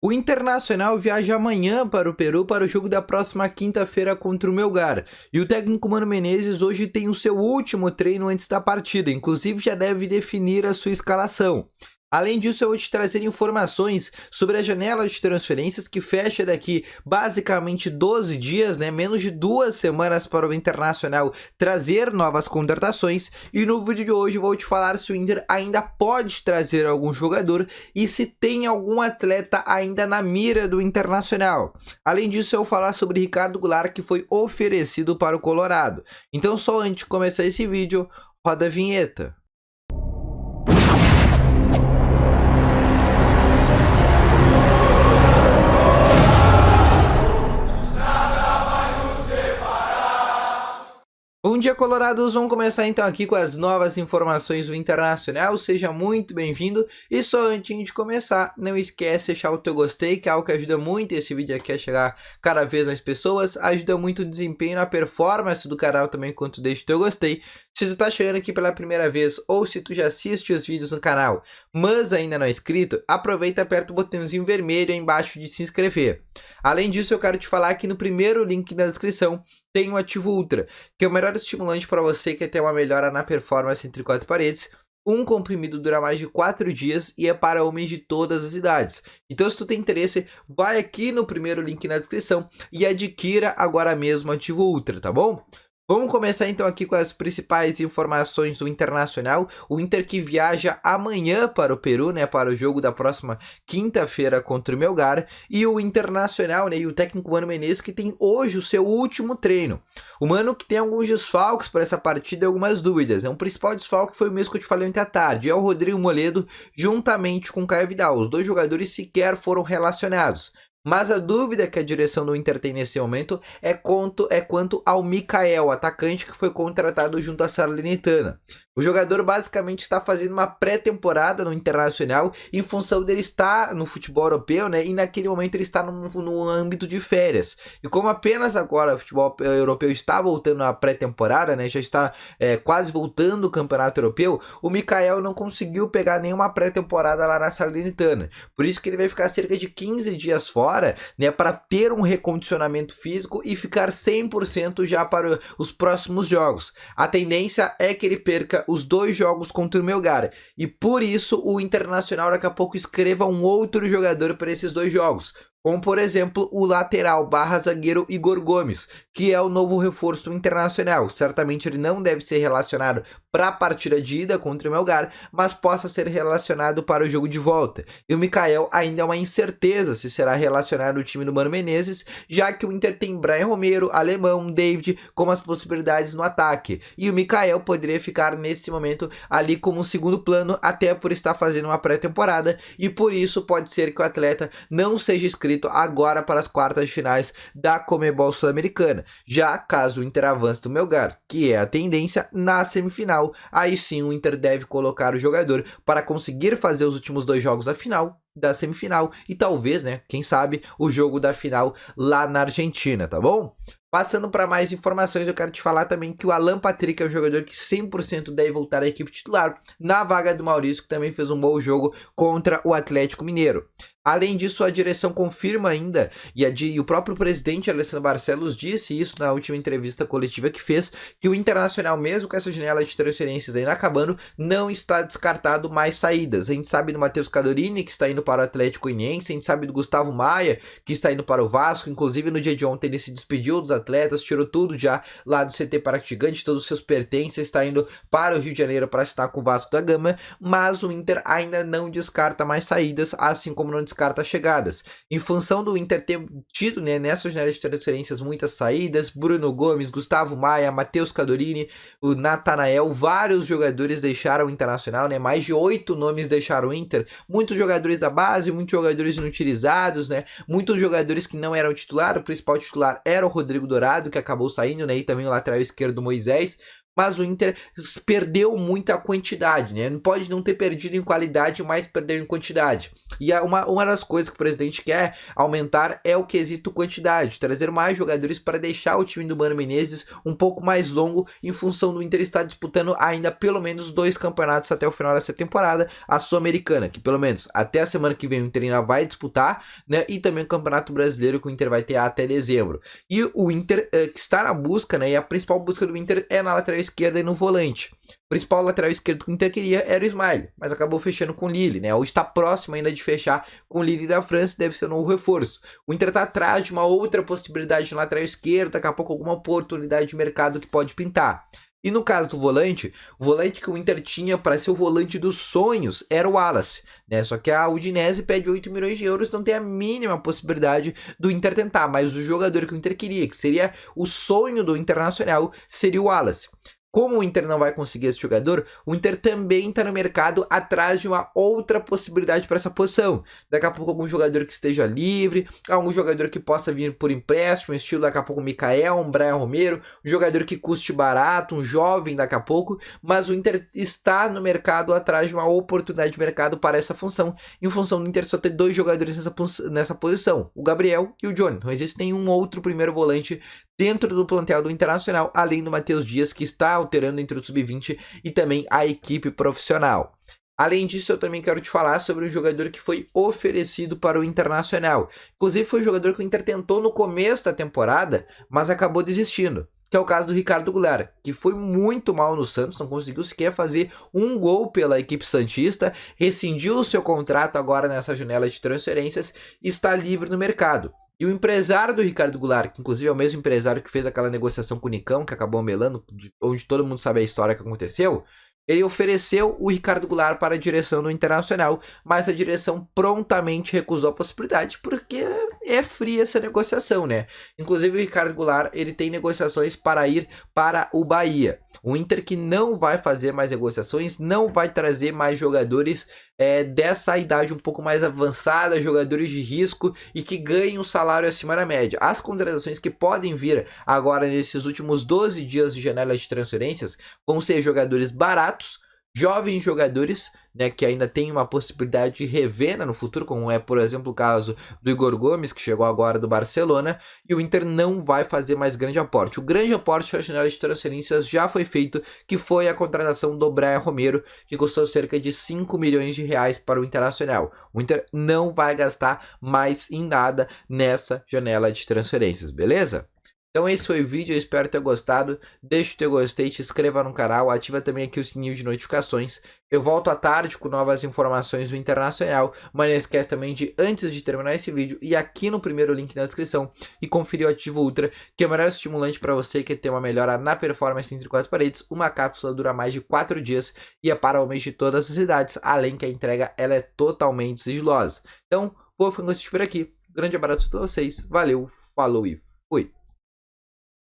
O Internacional viaja amanhã para o Peru para o jogo da próxima quinta-feira contra o Melgar. E o técnico Mano Menezes hoje tem o seu último treino antes da partida, inclusive já deve definir a sua escalação. Além disso, eu vou te trazer informações sobre a janela de transferências que fecha daqui basicamente 12 dias, menos de 2 semanas para o Internacional trazer novas contratações. E no vídeo de hoje eu vou te falar se o Inter ainda pode trazer algum jogador e se tem algum atleta ainda na mira do Internacional. Além disso, eu vou falar sobre Ricardo Goulart, que foi oferecido para o Colorado. Então, só antes de começar esse vídeo, roda a vinheta. Bom dia, colorados! Vamos começar então aqui com as novas informações do Internacional. Seja muito bem-vindo. E só antes de começar, não esquece de deixar o teu gostei, que é algo que ajuda muito esse vídeo aqui a chegar cada vez mais pessoas. Ajuda muito o desempenho na performance do canal também, enquanto deixa o teu gostei. Se tu tá chegando aqui pela primeira vez ou se tu já assiste os vídeos no canal, mas ainda não é inscrito, aproveita e aperta o botãozinho vermelho aí embaixo de se inscrever. Além disso, eu quero te falar que no primeiro link na descrição tem o Ativo Ultra, que é o melhor estimulante para você que quer ter uma melhora na performance entre quatro paredes. Um comprimido dura mais de 4 dias e é para homens de todas as idades. Então, se tu tem interesse, vai aqui no primeiro link na descrição e adquira agora mesmo o Ativo Ultra, tá bom? Vamos começar então aqui com as principais informações do Internacional. O Inter que viaja amanhã para o Peru, para o jogo da próxima quinta-feira contra o Melgar. E o Internacional, e o técnico Mano Menezes, que tem hoje o seu último treino. O Mano que tem alguns desfalques para essa partida e algumas dúvidas. Um principal desfalque foi o mesmo que eu te falei ontem à tarde. É o Rodrigo Moledo juntamente com o Caio Vidal. Os dois jogadores sequer foram relacionados. Mas a dúvida que a direção do Inter tem nesse momento é quanto ao Mikael, atacante que foi contratado junto à Salernitana. O jogador basicamente está fazendo uma pré-temporada no Internacional em função dele estar no futebol europeu, e naquele momento ele está no âmbito de férias. E como apenas agora o futebol europeu está voltando à pré-temporada, já está quase voltando o campeonato europeu, o Mikael não conseguiu pegar nenhuma pré-temporada lá na Salernitana. Por isso que ele vai ficar cerca de 15 dias fora, para ter um recondicionamento físico e ficar 100% já para os próximos jogos. A tendência é que ele perca os 2 jogos contra o Melgar, e por isso o Internacional daqui a pouco escreva um outro jogador para esses 2 jogos, como por exemplo o lateral /zagueiro Igor Gomes, que é o novo reforço do Internacional. Certamente ele não deve ser relacionado para a partida de ida contra o Melgar, mas possa ser relacionado para o jogo de volta. E o Mikael ainda é uma incerteza se será relacionado ao time do Mano Menezes, já que o Inter tem Brian Romero, Alemão, David como as possibilidades no ataque. E o Mikael poderia ficar nesse momento ali como segundo plano, até por estar fazendo uma pré-temporada, e por isso pode ser que o atleta não seja inscrito agora para as quartas de finais da Conmebol Sul-Americana. Já caso o Inter avance do Melgar, que é a tendência, na semifinal, aí sim o Inter deve colocar o jogador para conseguir fazer os últimos 2 jogos da final, da semifinal e talvez, quem sabe, o jogo da final lá na Argentina, tá bom? Passando para mais informações, eu quero te falar também que o Alan Patrick é um jogador que 100% deve voltar à equipe titular, na vaga do Maurício, que também fez um bom jogo contra o Atlético Mineiro. Além disso, a direção confirma ainda, e o próprio presidente Alessandro Barcelos disse isso na última entrevista coletiva que fez, que o Internacional, mesmo com essa janela de transferências ainda acabando, não está descartado mais saídas. A gente sabe do Matheus Cadorini, que está indo para o Atlético Goianiense, a gente sabe do Gustavo Maia, que está indo para o Vasco. Inclusive no dia de ontem ele se despediu dos atletas, tirou tudo já lá do CT Parque Gigante, todos os seus pertences, está indo para o Rio de Janeiro para assinar com o Vasco da Gama, mas o Inter ainda não descarta mais saídas, assim como não descarta chegadas. Em função do Inter ter tido, nessa janela de transferências, muitas saídas, Bruno Gomes, Gustavo Maia, Matheus Cadorini, o Natanael, vários jogadores deixaram o Internacional, mais de 8 nomes deixaram o Inter, muitos jogadores da base, muitos jogadores inutilizados, muitos jogadores que não eram titular. O principal titular era o Rodrigo Dourado, que acabou saindo, e também o lateral esquerdo Moisés. mas o Inter perdeu muita quantidade, né? Pode não ter perdido em qualidade, mas perdeu em quantidade. E uma das coisas que o presidente quer aumentar é o quesito quantidade, trazer mais jogadores para deixar o time do Mano Menezes um pouco mais longo, em função do Inter estar disputando ainda pelo menos 2 campeonatos até o final dessa temporada, a Sul-Americana, que pelo menos até a semana que vem o Inter ainda vai disputar, né? E também o Campeonato Brasileiro, que o Inter vai ter até dezembro. E o Inter que está na busca, né? E a principal busca do Inter é na lateral esquerda e no volante. O principal lateral esquerdo que o Inter queria era o Ismael, mas acabou fechando com o Lille, né? Ou está próximo ainda de fechar com o Lille da França, deve ser um novo reforço. O Inter está atrás de uma outra possibilidade no lateral esquerdo, daqui a pouco alguma oportunidade de mercado que pode pintar. E no caso do volante, o volante que o Inter tinha para ser o volante dos sonhos era o Wallace, né? Só que a Udinese pede 8 milhões de euros, não tem a mínima possibilidade do Inter tentar, mas o jogador que o Inter queria, que seria o sonho do Internacional, seria o Wallace. Como o Inter não vai conseguir esse jogador, o Inter também está no mercado atrás de uma outra possibilidade para essa posição. Daqui a pouco algum jogador que esteja livre, algum jogador que possa vir por empréstimo, estilo daqui a pouco o Mikael, um Brian Romero, um jogador que custe barato, um jovem daqui a pouco, mas o Inter está no mercado atrás de uma oportunidade de mercado para essa função, em função do Inter só ter 2 jogadores nessa posição, o Gabriel e o Johnny. Não existe nenhum outro primeiro volante dentro do plantel do Internacional, além do Matheus Dias, que está alterando entre o sub-20 e também a equipe profissional. Além disso, eu também quero te falar sobre um jogador que foi oferecido para o Internacional. Inclusive, foi um jogador que o Inter tentou no começo da temporada, mas acabou desistindo, que é o caso do Ricardo Goulart, que foi muito mal no Santos, não conseguiu sequer fazer um gol pela equipe santista, rescindiu o seu contrato agora nessa janela de transferências e está livre no mercado. E o empresário do Ricardo Goulart, que inclusive é o mesmo empresário que fez aquela negociação com o Nicão, que acabou melando, onde todo mundo sabe a história que aconteceu, ele ofereceu o Ricardo Goulart para a direção do Internacional, mas a direção prontamente recusou a possibilidade, porque é fria essa negociação, né? Inclusive o Ricardo Goulart, ele tem negociações para ir para o Bahia. O Inter que não vai fazer mais negociações, não vai trazer mais jogadores dessa idade um pouco mais avançada, jogadores de risco e que ganhem um salário acima da média. As contratações que podem vir agora nesses últimos 12 dias de janela de transferências vão ser jogadores baratos, jovens jogadores, né, que ainda tem uma possibilidade de revenda no futuro, como é, por exemplo, o caso do Igor Gomes, que chegou agora do Barcelona, e o Inter não vai fazer mais grande aporte. O grande aporte na janela de transferências já foi feito, que foi a contratação do Brian Romero, que custou cerca de 5 milhões de reais para o Internacional. O Inter não vai gastar mais em nada nessa janela de transferências, beleza? Então esse foi o vídeo, eu espero ter gostado. Deixa o teu gostei, te inscreva no canal, ativa também aqui o sininho de notificações. Eu volto à tarde com novas informações do Internacional, mas não esquece também de, antes de terminar esse vídeo, ir aqui no primeiro link na descrição e conferir o Ativo Ultra, que é o melhor estimulante para você que ter uma melhora na performance entre 4 paredes. Uma cápsula dura mais de 4 dias e é para homens de todas as idades, além que a entrega ela é totalmente sigilosa. Então, vou ficando por aqui. Grande abraço a todos vocês, valeu, falou e fui!